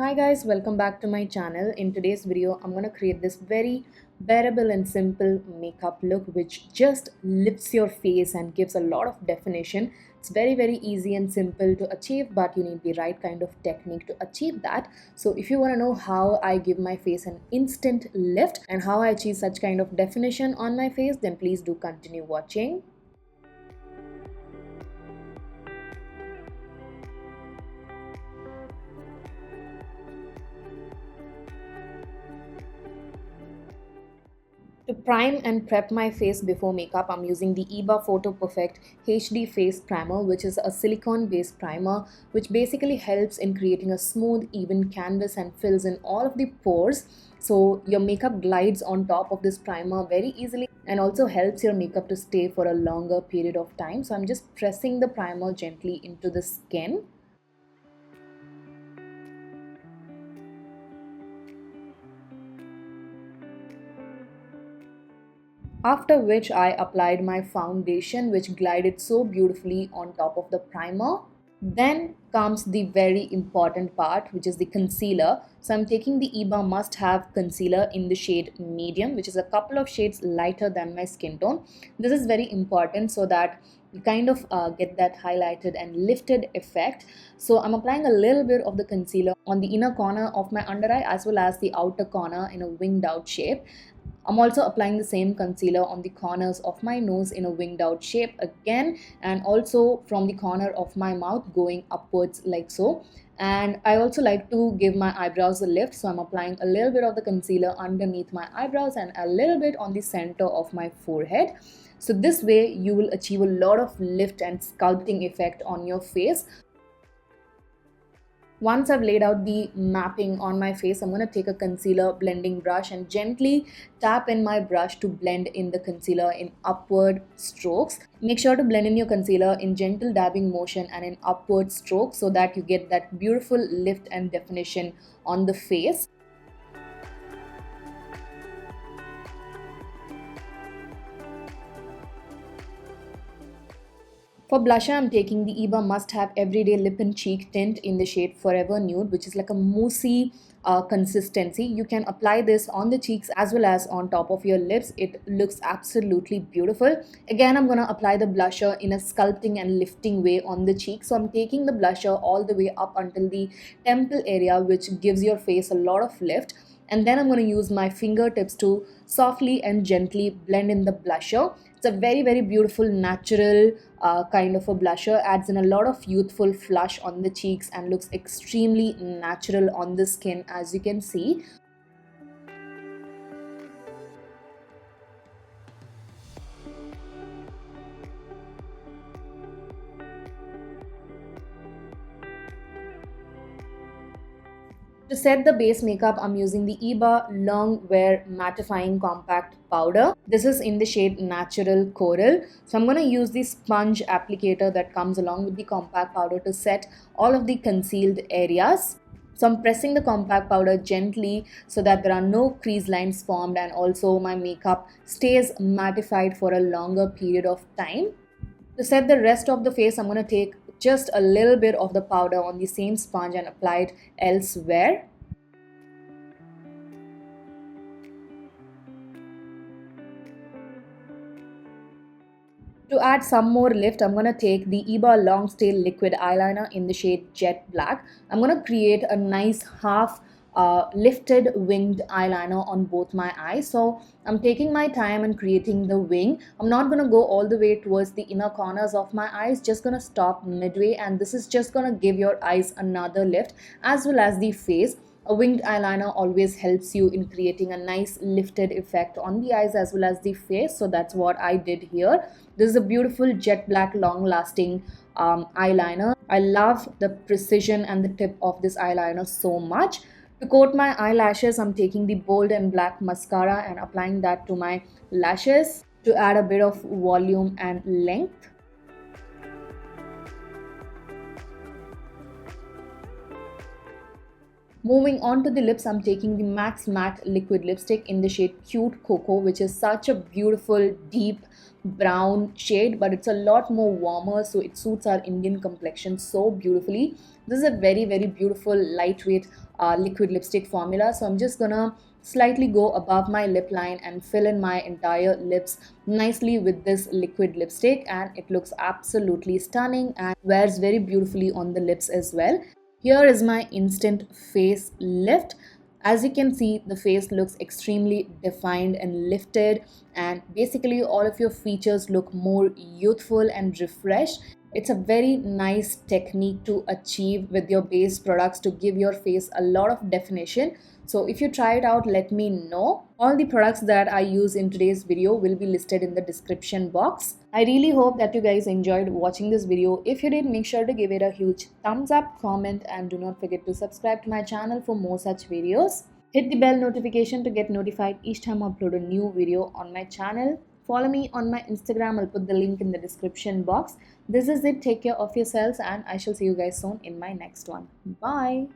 Hi guys, welcome back to my channel. In today's video, I'm going to create this very bearable and simple makeup look which just lifts your face and gives a lot of definition. It's very easy and simple to achieve, but you need the right kind of technique to achieve that. So if you want to know how I give my face an instant lift and how I achieve such kind of definition on my face, then please do continue watching. To prime and prep my face before makeup, I'm using the EBA Photo Perfect HD Face Primer, which is a silicone-based primer, which basically helps in creating a smooth, even canvas and fills in all of the pores. So your makeup glides on top of this primer very easily and also helps your makeup to stay for a longer period of time. So I'm just pressing the primer gently into the skin. After which I applied my foundation, which glided so beautifully on top of the primer. Then comes the very important part, which is the concealer. So I'm taking the EBA Must Have concealer in the shade medium, which is a couple of shades lighter than my skin tone. This is very important so that you kind of get that highlighted and lifted effect. So I'm applying a little bit of the concealer on the inner corner of my under eye as well as the outer corner in a winged out shape. I'm also applying the same concealer on the corners of my nose in a winged out shape again, and also from the corner of my mouth going upwards like so. And I also like to give my eyebrows a lift, so I'm applying a little bit of the concealer underneath my eyebrows and a little bit on the center of my forehead. So this way you will achieve a lot of lift and sculpting effect on your face. Once I've laid out the mapping on my face, I'm going to take a concealer blending brush and gently tap in my brush to blend in the concealer in upward strokes. Make sure to blend in your concealer in gentle dabbing motion and in upward strokes so that you get that beautiful lift and definition on the face. For blusher, I'm taking the EBA Must Have Everyday Lip and Cheek Tint in the shade Forever Nude, which is like a moussey consistency. You can apply this on the cheeks as well as on top of your lips. It looks absolutely beautiful. Again, I'm going to apply the blusher in a sculpting and lifting way on the cheek. So I'm taking the blusher all the way up until the temple area, which gives your face a lot of lift. And then I'm going to use my fingertips to softly and gently blend in the blusher. It's a very beautiful natural kind of a blusher, adds in a lot of youthful flush on the cheeks and looks extremely natural on the skin, as you can see. To set the base makeup, I'm using the EBA Long Wear Mattifying Compact Powder. This is in the shade Natural Coral. So I'm going to use the sponge applicator that comes along with the compact powder to set all of the concealed areas. So I'm pressing the compact powder gently so that there are no crease lines formed and also my makeup stays mattified for a longer period of time. To set the rest of the face, I'm going to take just a little bit of the powder on the same sponge and apply it elsewhere. To add some more lift, I'm going to take the EBA Long Stay Liquid Eyeliner in the shade Jet Black. I'm going to create a nice half lifted winged eyeliner on both my eyes. So I'm taking my time and creating the wing. I'm not going to go all the way towards the inner corners of my eyes, just going to stop midway, and this is just going to give your eyes another lift as well as the face. A winged eyeliner always helps you in creating a nice lifted effect on the eyes as well as the face. So that's what I did here. This is a beautiful jet black long lasting eyeliner. I love the precision and the tip of this eyeliner so much. To coat my eyelashes, I'm taking the Bold and Black mascara and applying that to my lashes to add a bit of volume and length. Moving on to the lips, I'm taking the MAC Matte Liquid Lipstick in the shade Cute Cocoa, which is such a beautiful, deep brown shade, but it's a lot more warmer, so it suits our Indian complexion so beautifully. This is a very beautiful lightweight liquid lipstick formula. So I'm just gonna slightly go above my lip line and fill in my entire lips nicely with this liquid lipstick, and it looks absolutely stunning and wears very beautifully on the lips as well. Here is my instant face lift. As you can see, the face looks extremely defined and lifted, and basically all of your features look more youthful and refreshed. It's a very nice technique to achieve with your base products to give your face a lot of definition. So if you try it out, let me know. All the products that I use in today's video will be listed in the description box. I really hope that you guys enjoyed watching this video. If you did, make sure to give it a huge thumbs up, comment, and do not forget to subscribe to my channel for more such videos. Hit the bell notification to get notified each time I upload a new video on my channel. Follow me on my Instagram. I'll put the link in the description box. This is it. Take care of yourselves, and I shall see you guys soon in my next one. Bye.